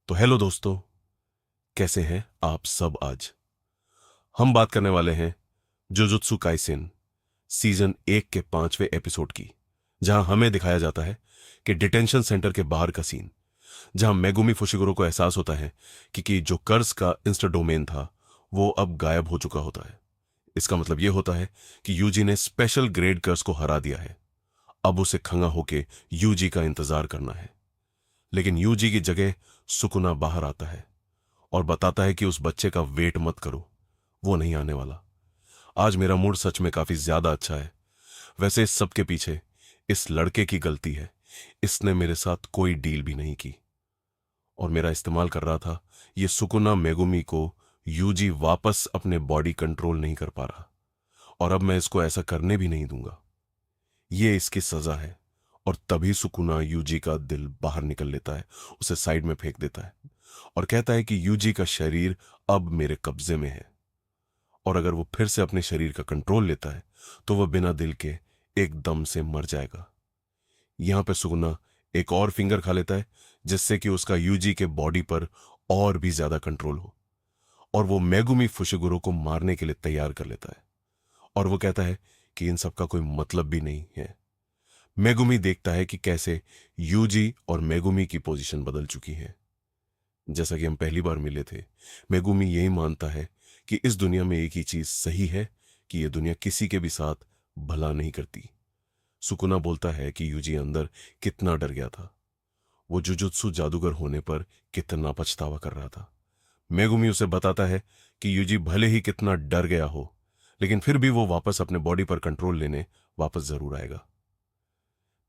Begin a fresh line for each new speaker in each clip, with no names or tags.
तो हेलो दोस्तों, कैसे हैं आप सब। आज हम बात करने वाले हैं जुजुत्सु काइसेन सीजन 1 के 5वें एपिसोड की, जहां हमें दिखाया जाता है कि डिटेंशन सेंटर के बाहर का सीन, जहां मेगुमी फुशिगुरो को एहसास होता है कि जो कर्स का इंस्टा डोमेन था वो अब गायब हो चुका होता है। इसका मतलब यह होता है कि यूजी ने स्पेशल ग्रेड कर्स को हरा दिया है। अब उसे खंगा होके यूजी का इंतजार करना है। लेकिन यूजी की जगह सुकुना बाहर आता है और बताता है कि उस बच्चे का वेट मत करो, वो नहीं आने वाला। आज मेरा मूड सच में काफी ज्यादा अच्छा है। वैसे इस सब के पीछे इस लड़के की गलती है। इसने मेरे साथ कोई डील भी नहीं की और मेरा इस्तेमाल कर रहा था। ये सुकुना मेगुमी को यूजी वापस अपने बॉडी कंट्रोल नहीं कर पा रहा और अब मैं इसको ऐसा करने भी नहीं दूंगा। ये इसकी सजा है। और तभी सुकुना यूजी का दिल बाहर निकल लेता है, उसे साइड में फेंक देता है और कहता है कि यूजी का शरीर अब मेरे कब्जे में है और अगर वो फिर से अपने शरीर का कंट्रोल लेता है तो वह बिना दिल के एकदम से मर जाएगा। यहां पे सुकुना एक और फिंगर खा लेता है जिससे कि उसका यूजी के बॉडी पर और भी ज्यादा कंट्रोल हो और वो मेगुमी फुशिगुरो को मारने के लिए तैयार कर लेता है। और वो कहता है कि इन सब का कोई मतलब भी नहीं है। मेगुमी देखता है कि कैसे यूजी और मेगुमी की पोजीशन बदल चुकी है। जैसा कि हम पहली बार मिले थे, मेगुमी यही मानता है कि इस दुनिया में एक ही चीज सही है कि यह दुनिया किसी के भी साथ भला नहीं करती। सुकुना बोलता है कि यूजी अंदर कितना डर गया था, वो जुजुत्सु जादूगर होने पर कितना पछतावा कर रहा था। मेगुमी उसे बताता है कि यूजी भले ही कितना डर गया हो, लेकिन फिर भी वो वापस अपने बॉडी पर कंट्रोल लेने वापस जरूर आएगा।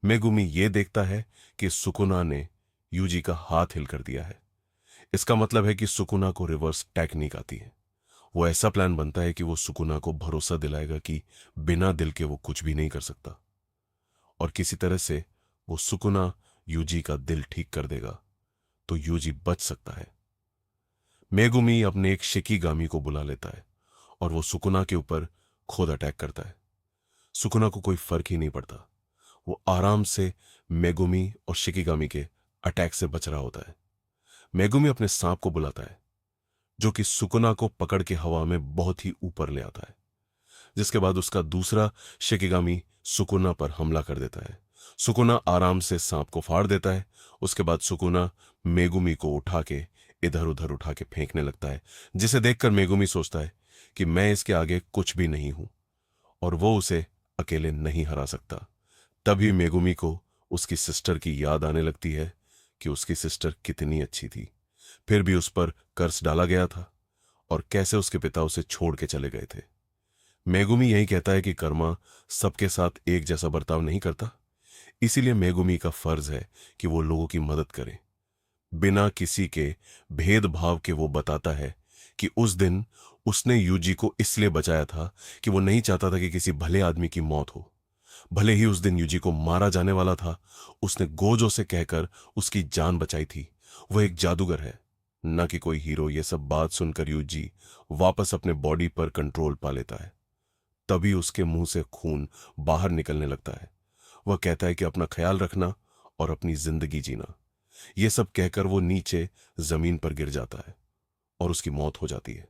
मेगुमी ये देखता है कि सुकुना ने यूजी का हाथ हिल कर दिया है। इसका मतलब है कि सुकुना को रिवर्स टेक्निक आती है। वो ऐसा प्लान बनता है कि वो सुकुना को भरोसा दिलाएगा कि बिना दिल के वो कुछ भी नहीं कर सकता और किसी तरह से वो सुकुना यूजी का दिल ठीक कर देगा तो यूजी बच सकता है। मेगुमी अपने एक शिकीगामी को बुला लेता है और वो सुकुना के ऊपर खुद अटैक करता है। सुकुना को कोई फर्क ही नहीं पड़ता, वो आराम से मेगुमी और शिकीगामी के अटैक से बच रहा होता है। मेगुमी अपने सांप को बुलाता है जो कि सुकुना को पकड़ के हवा में बहुत ही ऊपर ले आता है, जिसके बाद उसका दूसरा शिकिगामी सुकुना पर हमला कर देता है। सुकुना आराम से सांप को फाड़ देता है। उसके बाद सुकुना मेगुमी को उठा के इधर उधर उठा के फेंकने लगता है, जिसे देखकर मेगुमी सोचता है कि मैं इसके आगे कुछ भी नहीं हूं और वो उसे अकेले नहीं हरा सकता। तभी मेगुमी को उसकी सिस्टर की याद आने लगती है कि उसकी सिस्टर कितनी अच्छी थी, फिर भी उस पर कर्स डाला गया था और कैसे उसके पिता उसे छोड़ के चले गए थे। मेगुमी यही कहता है कि कर्मा सबके साथ एक जैसा बर्ताव नहीं करता, इसीलिए मेगुमी का फर्ज है कि वो लोगों की मदद करे। बिना किसी के भेदभाव के वो बताता है कि उस दिन उसने यूजी को इसलिए बचाया था कि वो नहीं चाहता था कि किसी भले आदमी की मौत हो। भले ही उस दिन यूजी को मारा जाने वाला था, उसने गोजो से कहकर उसकी जान बचाई थी। वह एक जादूगर है, न कि कोई हीरो। यह सब बात सुनकर यूजी वापस अपने बॉडी पर कंट्रोल पा लेता है। तभी उसके मुंह से खून बाहर निकलने लगता है। वह कहता है कि अपना ख्याल रखना और अपनी जिंदगी जीना। यह सब कहकर वो नीचे जमीन पर गिर जाता है और उसकी मौत हो जाती है।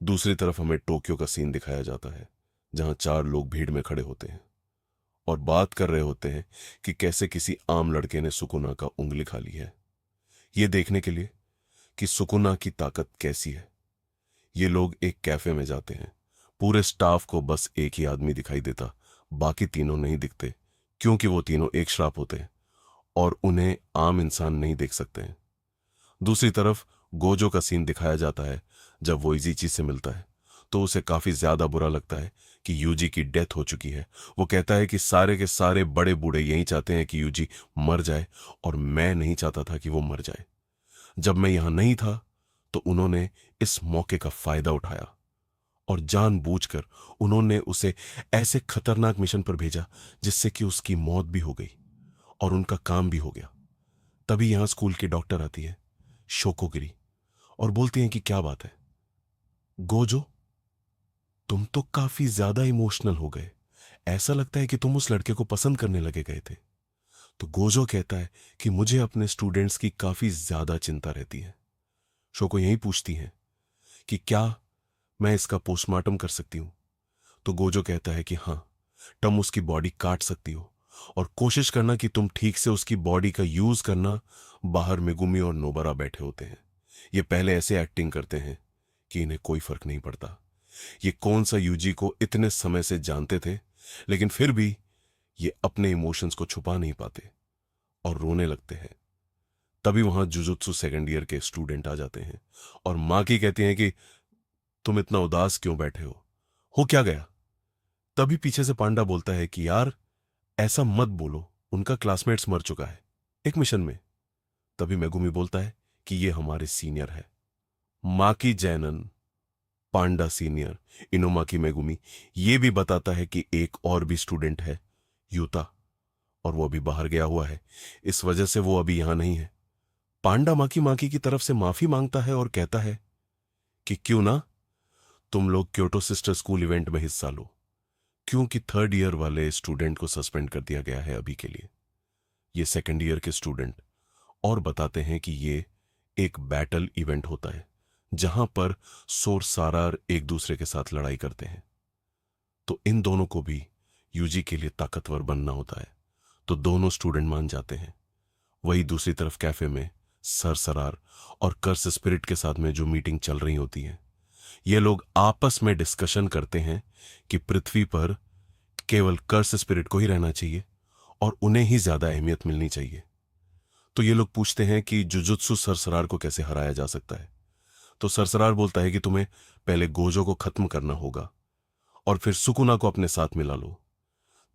दूसरी तरफ हमें टोक्यो का सीन दिखाया जाता है, जहां 4 लोग भीड़ में खड़े होते हैं और बात कर रहे होते हैं कि कैसे किसी आम लड़के ने सुकुना का उंगली खा ली है, यह देखने के लिए कि सुकुना की ताकत कैसी है। ये लोग एक कैफे में जाते हैं। पूरे स्टाफ को बस एक ही आदमी दिखाई देता, बाकी तीनों नहीं दिखते, क्योंकि वो तीनों एक श्राप होते हैं और उन्हें आम इंसान नहीं देख सकते हैं। दूसरी तरफ गोजो का सीन दिखाया जाता है। जब वो इजीची से मिलता है तो उसे काफी ज्यादा बुरा लगता है कि यूजी की डेथ हो चुकी है। वो कहता है कि सारे के सारे बड़े बूढ़े यही चाहते हैं कि यूजी मर जाए और मैं नहीं चाहता था कि वो मर जाए। जब मैं यहां नहीं था तो उन्होंने इस मौके का फायदा उठाया और जानबूझकर उन्होंने उसे ऐसे खतरनाक मिशन पर भेजा जिससे कि उसकी मौत भी हो गई और उनका काम भी हो गया। तभी यहां स्कूल की डॉक्टर आती है, शोकोगिरी, और बोलती हैं कि क्या बात है गोजो, तुम तो काफी ज्यादा इमोशनल हो गए। ऐसा लगता है कि तुम उस लड़के को पसंद करने लगे गए थे। तो गोजो कहता है कि मुझे अपने स्टूडेंट्स की काफी ज्यादा चिंता रहती है। शोको यही पूछती है कि क्या मैं इसका पोस्टमार्टम कर सकती हूं। तो गोजो कहता है कि हाँ, तुम उसकी बॉडी काट सकती हो और कोशिश करना कि तुम ठीक से उसकी बॉडी का यूज करना। बाहर मेगुमी और नोबरा बैठे होते हैं। ये पहले ऐसे एक्टिंग करते हैं कि इन्हें कोई फर्क नहीं पड़ता। ये कौन सा यूजी को इतने समय से जानते थे, लेकिन फिर भी ये अपने इमोशंस को छुपा नहीं पाते और रोने लगते हैं। तभी वहां जुजुत्सु सेकंड ईयर के स्टूडेंट आ जाते हैं और माकी कहती हैं कि तुम इतना उदास क्यों बैठे हो क्या गया। तभी पीछे से पांडा बोलता है कि यार ऐसा मत बोलो, उनका क्लासमेट्स मर चुका है एक मिशन में। तभी मेगुमी बोलता है कि ये हमारे सीनियर है। माकी जैनन, पांडा सीनियर, इनुमाकी मेगुमी ये भी बताता है कि एक और भी स्टूडेंट है, यूता, और वो अभी बाहर गया हुआ है, इस वजह से वो अभी यहां नहीं है। पांडा माकी माकी की तरफ से माफी मांगता है और कहता है कि क्यों ना तुम लोग क्योटो सिस्टर स्कूल इवेंट में हिस्सा लो, क्योंकि थर्ड ईयर वाले स्टूडेंट को सस्पेंड कर दिया गया है अभी के लिए। ये सेकंड ईयर के स्टूडेंट और बताते हैं कि ये एक बैटल इवेंट होता है जहां पर सोर सारार एक दूसरे के साथ लड़ाई करते हैं। तो इन दोनों को भी यूजी के लिए ताकतवर बनना होता है। तो दोनों स्टूडेंट मान जाते हैं। वही दूसरी तरफ कैफे में सर सरार और कर्स स्पिरिट के साथ में जो मीटिंग चल रही होती है, ये लोग आपस में डिस्कशन करते हैं कि पृथ्वी पर केवल कर्स स्पिरिट को ही रहना चाहिए और उन्हें ही ज्यादा अहमियत मिलनी चाहिए। तो ये लोग पूछते हैं कि जुजुत्सु सरसरार को कैसे हराया जा सकता है। तो सरसरार बोलता है कि तुम्हें पहले गोजो को खत्म करना होगा और फिर सुकुना को अपने साथ मिला लो।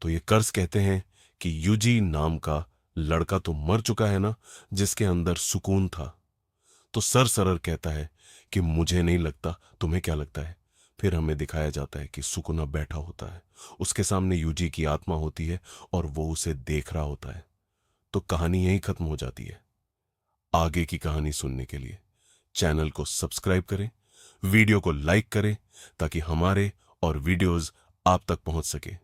तो ये कर्स कहते हैं कि यूजी नाम का लड़का तो मर चुका है ना, जिसके अंदर सुकून था। तो सरसरार कहता है कि मुझे नहीं लगता, तुम्हें क्या लगता है। फिर हमें दिखाया जाता है कि सुकुना बैठा होता है, उसके सामने यूजी की आत्मा होती है और वो उसे देख रहा होता है। तो कहानी यहीं खत्म हो जाती है। आगे की कहानी सुनने के लिए चैनल को सब्सक्राइब करें, वीडियो को लाइक करें ताकि हमारे और वीडियोस आप तक पहुंच सके।